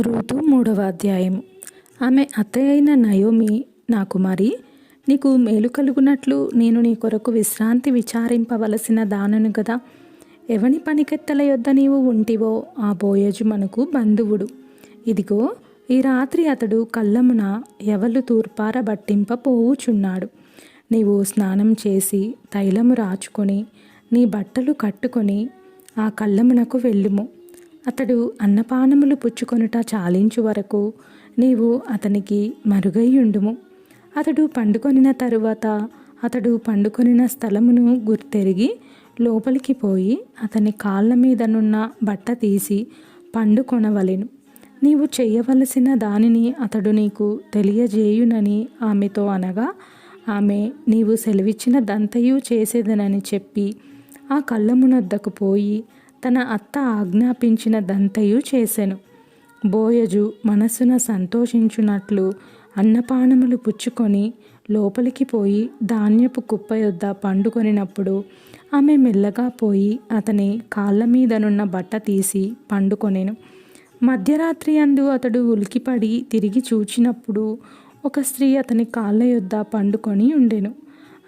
Ruth 3వ అధ్యాయము. ఆమె అత్తయ్య అయిన నయోమి, నా కుమారి, నీకు మేలు కలుగునట్లు నేను నీ కొరకు విశ్రాంతి విచారింపవలసిన దానను గదా. ఎవని పనికెత్తల యొద్ద నీవు ఉంటివో ఆ బోయజు మనకు బంధువుడు. ఇదిగో ఈ రాత్రి అతడు కళ్ళమున ఎవలు తూర్పార బట్టింప పోవుచున్నాడు. నీవు స్నానం చేసి తైలము రాచుకొని నీ బట్టలు కట్టుకొని ఆ కళ్ళమునకు వెళ్ళుము. అతడు అన్నపానములు పుచ్చుకొనుట చాలించు వరకు నీవు అతనికి మరుగైయుండుము. అతడు పండుకొనిన తరువాత అతడు పండుకొనిన స్థలమును గుర్తెరిగి లోపలికి పోయి అతని కాళ్ళ మీదనున్న బట్ట తీసి పండుకొనవలెను. నీవు చేయవలసిన దానిని అతడు నీకు తెలియజేయునని ఆమెతో అనగా, ఆమె నీవు సెలవిచ్చిన దంతయు చేసేదనని చెప్పి ఆ కళ్ళమునొద్దకు పోయి తన అత్త ఆజ్ఞాపించిన దంతయు చేసెను. బోయజు మనస్సున సంతోషించునట్లు అన్నపానములు పుచ్చుకొని లోపలికి పోయి ధాన్యపు కుప్ప యొద్ద పండుకొనినప్పుడు ఆమె మెల్లగా పోయి అతని కాళ్ళ మీదనున్న బట్ట తీసి పండుకొనెను. మధ్యరాత్రి అందు అతడు ఉలికిపడి తిరిగి చూచినప్పుడు ఒక స్త్రీ అతని కాళ్ళ యొద్ద పండుకొని ఉండెను.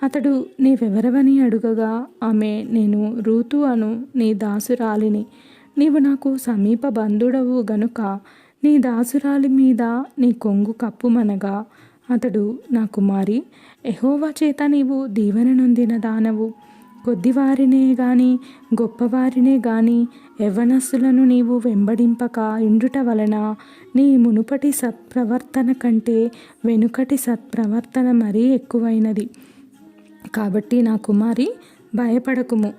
అతడు నీవెవరవని అడుగగా ఆమె, నేను రూతు అను నీ దాసురాలిని. నీవు నాకు సమీప బంధుడవు గనుక నీ దాసురాలి మీద నీ కొంగు కప్పుమనగా, అతడు, నా కుమారి, యెహోవా చేత నీవు దీవెన నొందిన దానవు. కొద్దివారినే గాని గొప్పవారినే గాని యవ్వనస్తులను నీవు వెంబడింపక ఇండుట వలన నీ మునుపటి సత్ప్రవర్తన కంటే వెనుకటి సత్ప్రవర్తన మరీ ఎక్కువైనది. కాబట్టి నా కుమారి, భయపడకుము.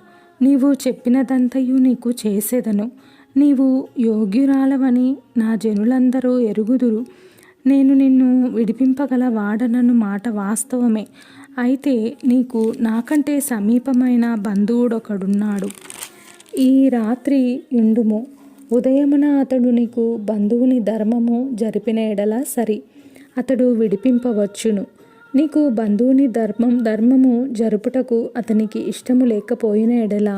నీవు చెప్పినదంతయు నీకు చేసేదను. నీవు యోగ్యురాలవని నా జనులందరూ ఎరుగుదురు. నేను నిన్ను విడిపింపగల వాడనను మాట వాస్తవమే. అయితే నీకు నాకంటే సమీపమైన బంధువుడొకడున్నాడు. ఈ రాత్రి యుండుము. ఉదయమున అతడు నీకు బంధువుని ధర్మము జరిపిన ఎడల సరి, అతడు విడిపింపవచ్చును. నీకు బంధువుని ధర్మము జరుపుటకు అతనికి ఇష్టము లేకపోయిన ఎడల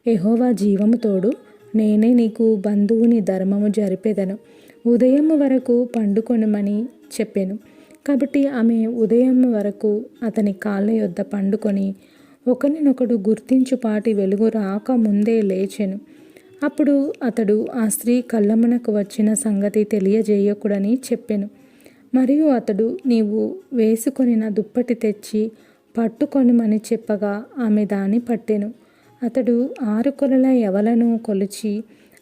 యెహోవా జీవము తోడు, నేనే నీకు బంధువుని ధర్మము జరిపేదను. ఉదయము వరకు పండుకొనమని చెప్పెను. కాబట్టి ఆమె ఉదయం వరకు అతని కాళ్ళ యొద్ద పండుకొని ఒకరినొకడు గుర్తించుపాటి వెలుగు రాక ముందే లేచెను. అప్పుడు అతడు ఆ స్త్రీ కళ్ళమునకు వచ్చిన సంగతి తెలియజేయకుడని చెప్పెను. మరియు అతడు, నీవు వేసుకొనిన దుప్పటి తెచ్చి పట్టుకొనుమని చెప్పగా ఆమె దాన్ని పట్టెను. అతడు 6 కొలల యవలను కొలిచి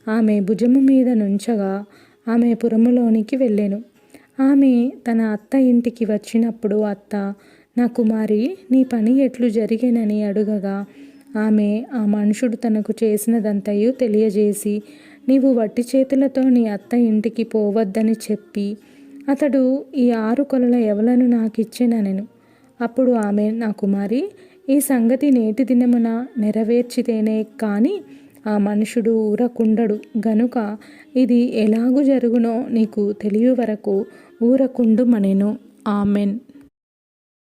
ఆమె భుజము మీద నుంచగా ఆమె పురములోనికి వెళ్ళెను. ఆమె తన అత్త ఇంటికి వచ్చినప్పుడు అత్త, నా కుమారి, నీ పని ఎట్లు జరిగేనని అడుగగా ఆమె ఆ మనుషుడు తనకు చేసినదంతయు తెలియజేసి, నీవు వట్టి చేతులతో నీ అత్త ఇంటికి పోవద్దని చెప్పి అతడు ఈ 6 కొలల యవలను నాకిచ్చెననెను. అప్పుడు ఆమె, నా కుమారి, ఈ సంగతి నేటి దినమున నెరవేర్చితేనే కాని ఆ మనుషుడు ఊరకుండడు గనుక ఇది ఎలాగు జరుగునో నీకు తెలియ వరకు ఊరకుండుమనెను. ఆమెన్.